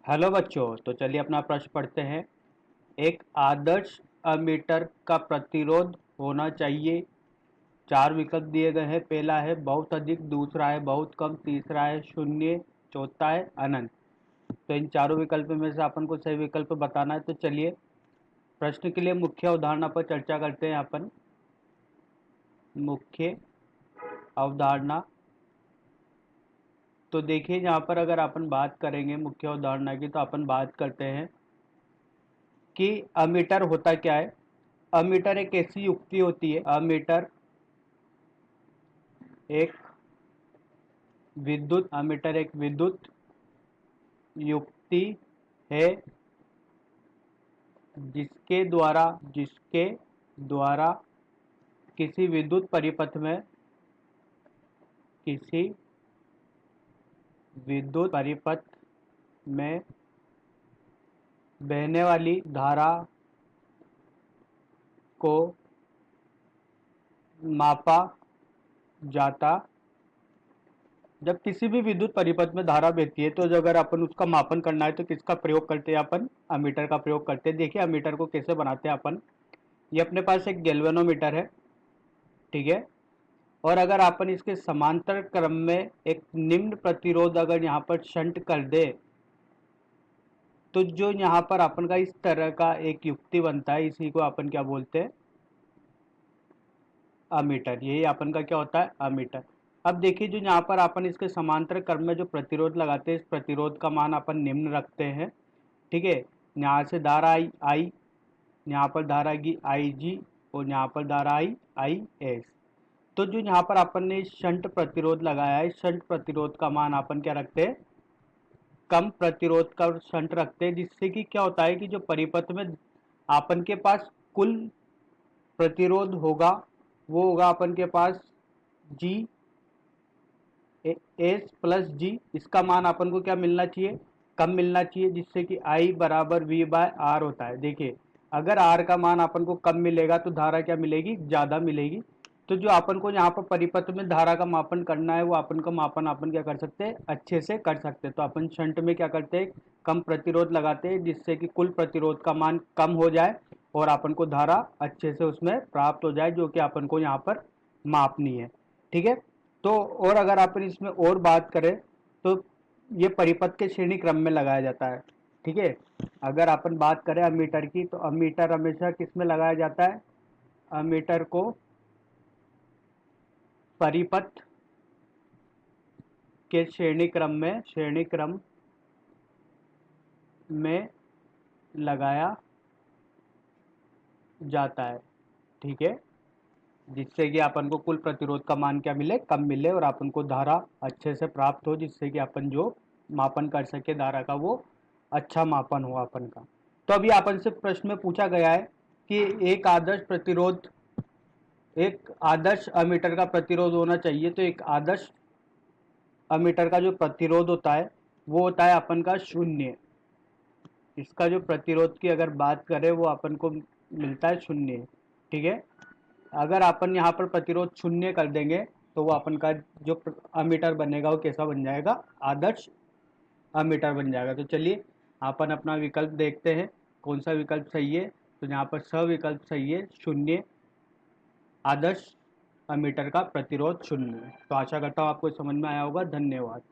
Hello बच्चों, तो चलिए अपना प्रश्न पढ़ते हैं। एक आदर्श अमीटर का प्रतिरोध होना चाहिए। चार विकल्प दिए गए हैं। पहला है बहुत अधिक, दूसरा है बहुत कम, तीसरा है शून्य, चौथा है अनंत। तो इन चारों विकल्प में से अपन को सही विकल्प बताना है। तो चलिए प्रश्न के लिए मुख्य अवधारणा पर चर्चा करते हैं। अपन मुख्य अवधारणा, तो देखिए यहाँ पर अगर अपन बात करेंगे मुख्य अवधारणा की, तो अपन बात करते हैं कि अमीटर होता क्या है। अमीटर एक ऐसी युक्ति होती है, अमीटर एक विद्युत युक्ति है जिसके द्वारा किसी किसी विद्युत परिपथ में बहने वाली धारा को मापा जाता। जब किसी भी विद्युत परिपथ में धारा बहती है, तो जो अगर अपन उसका मापन करना है तो किसका प्रयोग करते हैं? अपन अमीटर का प्रयोग करते हैं। देखिए अमीटर को कैसे बनाते हैं अपन। ये अपने पास एक गैल्वेनोमीटर है, ठीक है। और अगर अपन इसके समांतर क्रम में एक निम्न प्रतिरोध अगर यहाँ पर शंट कर दे, तो जो यहाँ पर अपन का इस तरह का एक युक्ति बनता है, इसी को अपन क्या बोलते हैं? अमीटर। यही अपन का क्या होता है? अमीटर। अब देखिए जो यहाँ पर अपन इसके समांतर क्रम में जो प्रतिरोध लगाते हैं, इस प्रतिरोध का मान अपन निम्न रखते हैं, ठीक है। यहाँ से धारा आई, यहाँ पर धारा आएगी आई जी, और यहाँ पर धारा आई एस। तो जो यहाँ पर अपन ने शंट प्रतिरोध लगाया है, शंट प्रतिरोध का मान अपन क्या रखते हैं? कम प्रतिरोध का शंट रखते हैं, जिससे कि क्या होता है कि जो परिपथ में अपन के पास कुल प्रतिरोध होगा, वो होगा अपन के पास जी एस प्लस जी। इसका मान अपन को क्या मिलना चाहिए? कम मिलना चाहिए, जिससे कि आई बराबर वी बाय आर होता है। देखिए अगर आर का मान अपन को कम मिलेगा तो धारा क्या मिलेगी? ज़्यादा मिलेगी। तो जो अपन को यहाँ पर परिपथ में धारा का मापन करना है, वो अपन का मापन अपन क्या कर सकते हैं? अच्छे से कर सकते हैं। तो अपन शंट में क्या करते हैं? कम प्रतिरोध लगाते हैं, जिससे कि कुल प्रतिरोध का मान कम हो जाए और अपन को धारा अच्छे से उसमें प्राप्त हो जाए, जो कि अपन को यहाँ पर मापनी है, ठीक है। तो और अगर अपन इसमें और बात करें, तो ये परिपथ के श्रेणी क्रम में लगाया जाता है, ठीक है। अगर अपन बात करें अमीटर की, तो अमीटर हमेशा किस में लगाया जाता है? अमीटर को परिपथ के श्रेणी क्रम में लगाया जाता है, ठीक है। जिससे कि अपन को कुल प्रतिरोध का मान क्या मिले? कम मिले, और अपन को धारा अच्छे से प्राप्त हो, जिससे कि अपन जो मापन कर सके धारा का, वो अच्छा मापन हो अपन का। तो अभी अपन से प्रश्न में पूछा गया है कि एक आदर्श अमीटर का प्रतिरोध होना चाहिए। तो एक आदर्श अमीटर का जो प्रतिरोध होता है, वो होता है अपन का शून्य। इसका जो प्रतिरोध की अगर बात करें, वो अपन को मिलता है शून्य, ठीक है। अगर अपन यहाँ पर प्रतिरोध शून्य कर देंगे, तो वो अपन का जो अमीटर बनेगा वो कैसा बन जाएगा? आदर्श अमीटर बन जाएगा। तो चलिए अपन अपना विकल्प देखते हैं, कौन सा विकल्प सही है। तो यहाँ पर स विकल्प सही है, शून्य। आदर्श अमीटर का प्रतिरोध शून्य। तो आशा करता हूँ आपको समझ में आया होगा। धन्यवाद।